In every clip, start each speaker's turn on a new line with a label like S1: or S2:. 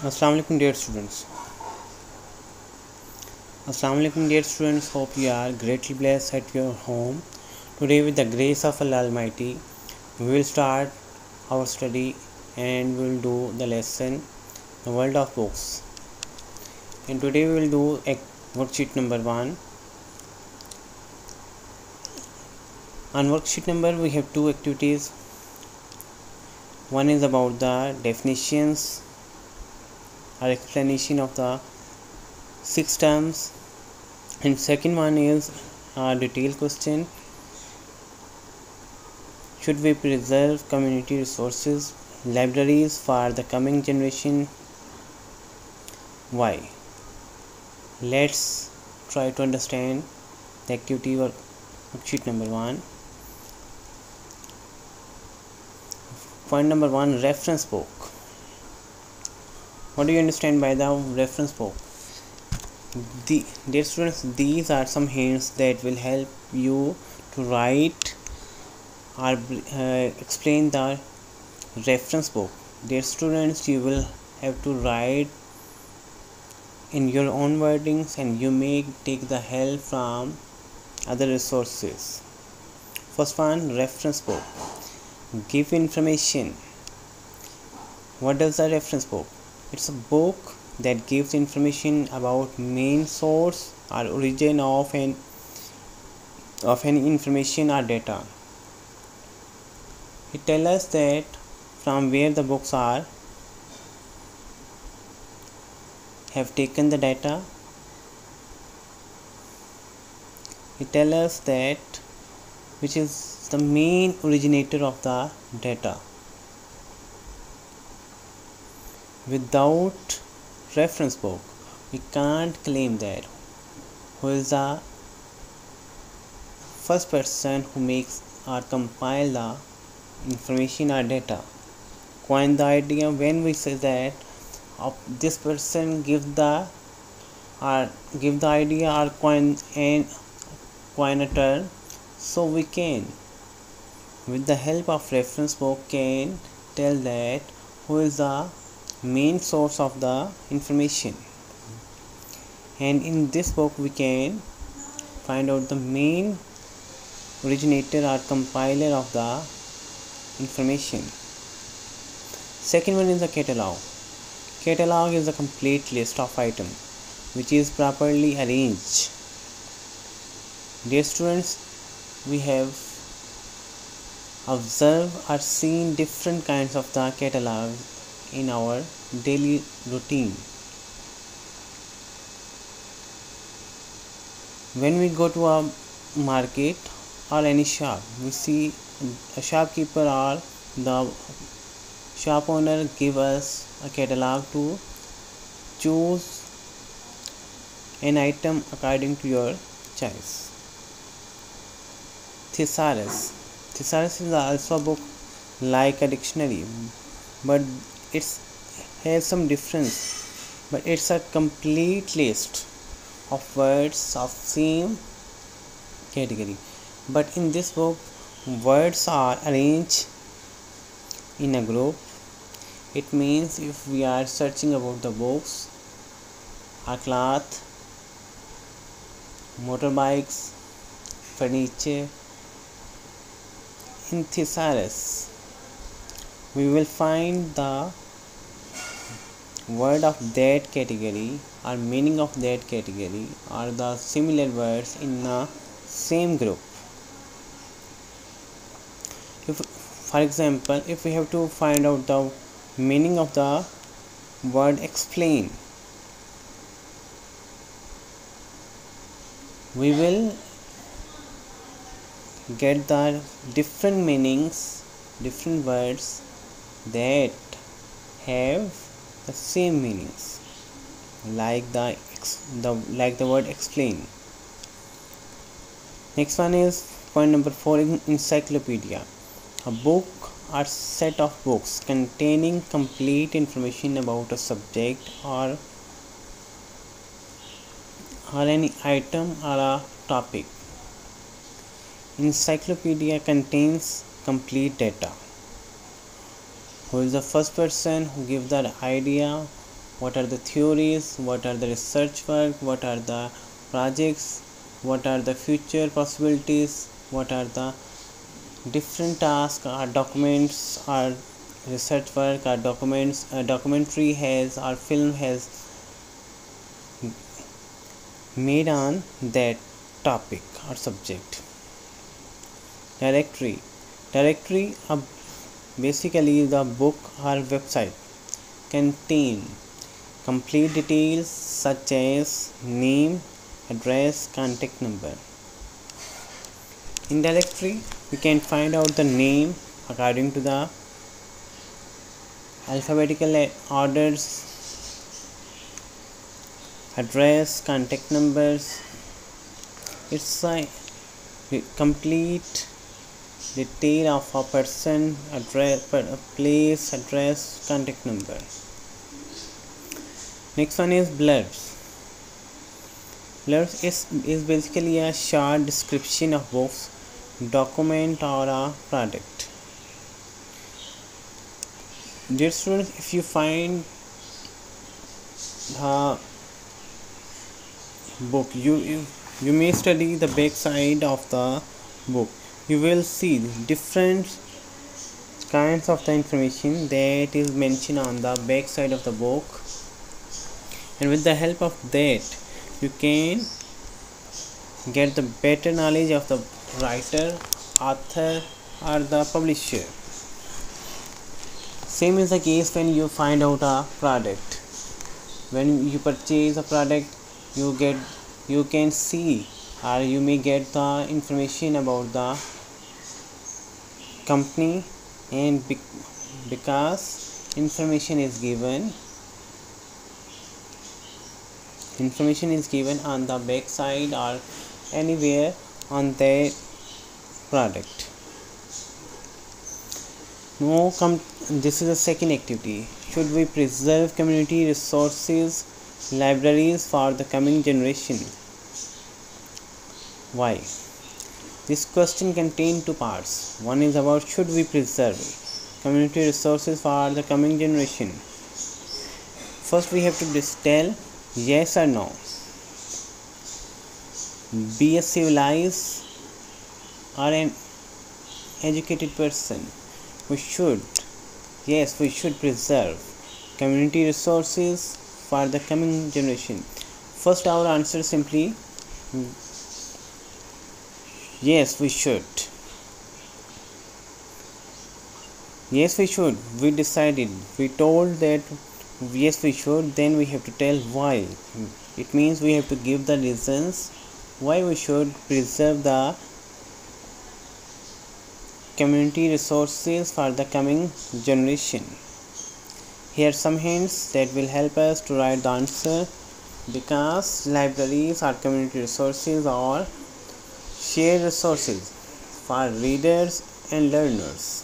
S1: Assalamu alaikum dear students. Assalamu alaikum dear students. Hope you are greatly blessed at your home. Today with the grace of Allah Almighty, we will start our study and we will do the lesson The World of Books. And today we will do worksheet number 1. On worksheet number we have two activities. One is about the definitions or explanation of the 6 terms, and second one is a detailed question: should we preserve community resources, libraries for the coming generation? Why? Let's try to understand the activity or worksheet number 1. Point number 1, reference book. What do you understand by the reference book? Dear students, these are some hints that will help you to write or explain the reference book. Dear students, you will have to write in your own wordings and you may take the help from other resources. First one, reference book. Give information. What does a reference book? It's a book that gives information about main source or origin of any information or data. It tells us that from where the books have taken the data. It tells us that which is the main originator of the data. Without reference book, we can't claim that who is the first person who makes or compile the information or data. Coin the idea when we say that this person give the idea or coin a term, so we can with the help of reference book can tell that who is the main source of the information, and in this book we can find out the main originator or compiler of the information. Second one is the catalog. Catalog is a complete list of items which is properly arranged. Dear students, we have observed or seen different kinds of the catalog in our daily routine. When we go to a market or any shop, we see a shopkeeper or the shop owner give us a catalog to choose an item according to your choice. Thesaurus. Thesaurus is also a book like a dictionary, but it has some difference, but it's a complete list of words of same category. But in this book, words are arranged in a group. It means if we are searching about the books, a cloth, motorbikes, furniture, in thesaurus we will find the word of that category or meaning of that category or the similar words in the same group. If, for example, if we have to find out the meaning of the word explain, we will get the different meanings, different words that have the same meanings, like the word explain. Next one is point number 4, encyclopedia. A book or set of books containing complete information about a subject or any item or a topic. Encyclopedia contains complete data. Who is the first person who gives the idea what are the theories, what are the research work, what are the projects, what are the future possibilities, what are the different tasks, our documents, our research work, our documents, a documentary has, our film has made on that topic or subject. Directory basically the book or website contain complete details such as name, address, contact number. In directory we can find out the name according to the alphabetical orders, address, contact numbers. It's a complete detail of a person, address, place, address, contact number. Next one is blurbs. Blurbs is basically a short description of books, document or a product. Dear students, if you find the book, you may study the back side of the book. You will see different kinds of the information that is mentioned on the back side of the book, and with the help of that you can get the better knowledge of the writer, author or the publisher. Same is the case when you find out a product. When you purchase a product, you can see or you may get the information about the company, and because information is given on the back side or anywhere on the product. Now this is the second activity. Should we preserve community resources, libraries for the coming generation? Why? This question contains two parts. One is about should we preserve community resources for the coming generation. First we have to tell yes or no. Be a civilized or an educated person, we should preserve community resources for the coming generation. First our answer simply yes, we should. Yes, we should. We decided, we told that yes, we should. Then we have to tell why. It means we have to give the reasons why we should preserve the community resources for the coming generation. Here are some hints that will help us to write the answer. Because libraries or community resources are shared resources for readers and learners.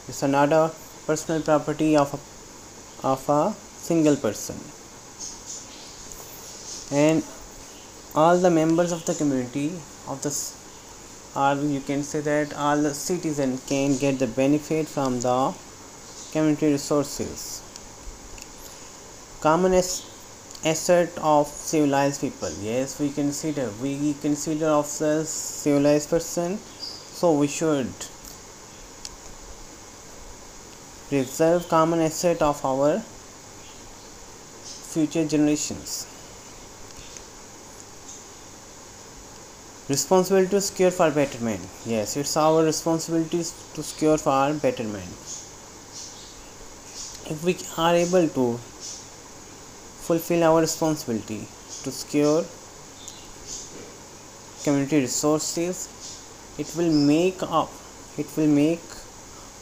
S1: It's not a personal property of a single person. And all the members of the community of this, or you can say that all the citizens can get the benefit from the community resources. Common asset of civilized people. Yes, we consider ourselves civilized person, so we should preserve common asset of our future generations. Responsibility to secure for betterment. Yes, it's our responsibility to secure for betterment. If we are able to fulfill our responsibility to secure community resources, it will make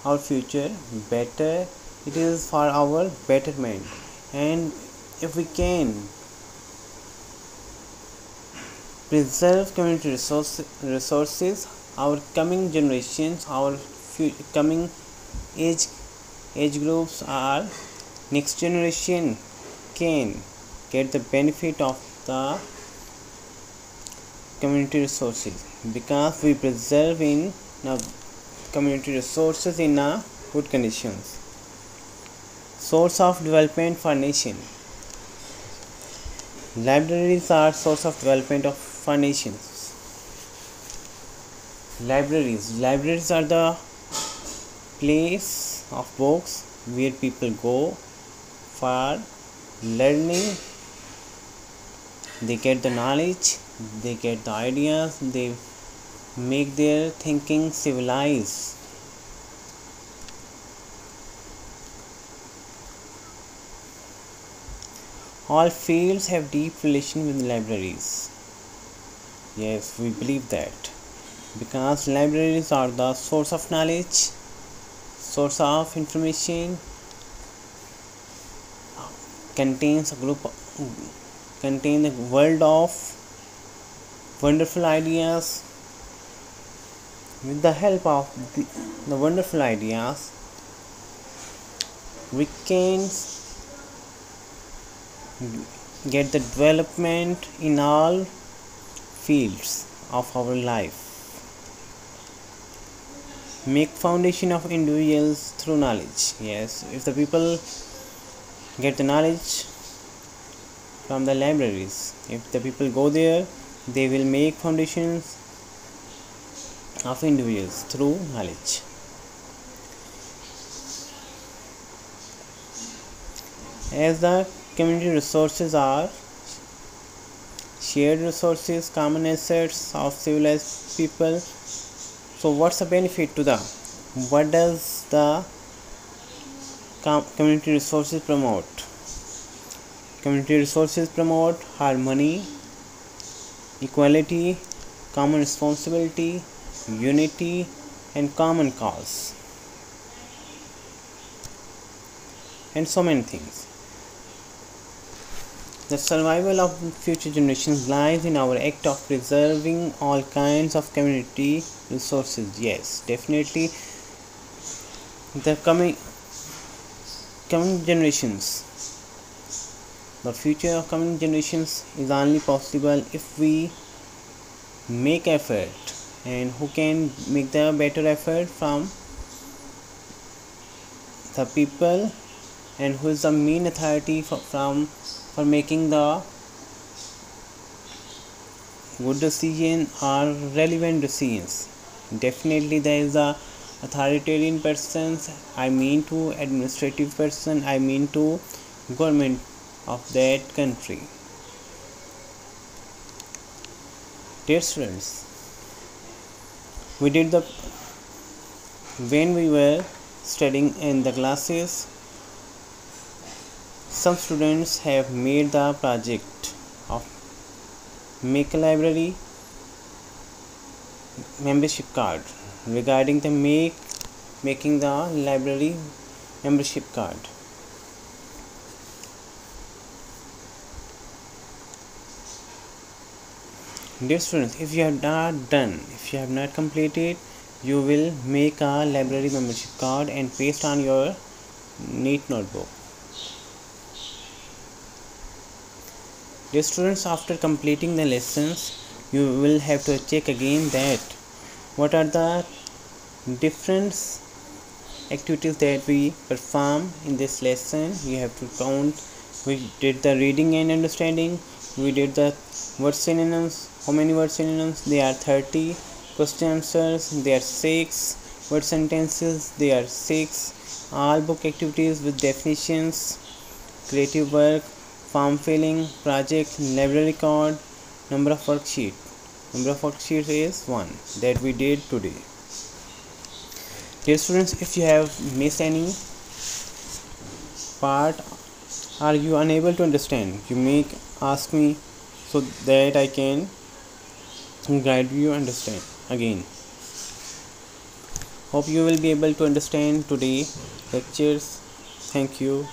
S1: our future better. It is for our betterment, and if we can preserve community resources, our coming generations, our coming age groups, or next generation can get the benefit of the community resources, because we preserve in community resources in good conditions. Source of development for nation. Libraries are source of development of for nations. Libraries are the place of books where people go for learning. They get the knowledge, they get the ideas, they make their thinking civilized. All fields have deep relation with libraries. Yes, we believe that because libraries are the source of knowledge, source of information, contains a world of wonderful ideas. With the help of the wonderful ideas, we can get the development in all fields of our life. Make foundation of individuals through knowledge. Yes, if the people get the knowledge from the libraries, if the people go there, they will make foundations of individuals through knowledge. As the community resources are shared resources, common assets of civilized people, so what's the benefit to the, what does the community resources promote? Community resources promote harmony, equality, common responsibility, unity, and common cause, and so many things. The survival of future generations lies in our act of preserving all kinds of community resources. Yes, definitely. The coming generations, the future of coming generations is only possible if we make effort. And who can make the better effort? From the people, and who is the main authority for making the good decision or relevant decisions? Definitely there is a authoritarian persons, I mean to administrative person, I mean to government of that country. Dear students, when we were studying in the classes, some students have made the project of make a library membership card regarding the making the library membership card. Dear students, if you have not completed, you will make a library membership card and paste on your neat notebook. Dear students, after completing the lessons, you will have to check again that what are the different activities that we perform in this lesson. You have to count. We did the reading and understanding. We did the word synonyms. How many word synonyms? They are 30. Question answers, they are 6. Word sentences, they are 6. All book activities with definitions, creative work, form filling, project, library card, number of worksheet. Number of worksheets is 1 that we did today. Dear students, if you have missed any part, are you unable to understand, you may ask me so that I can guide you understand again. Hope you will be able to understand today lectures. Thank you.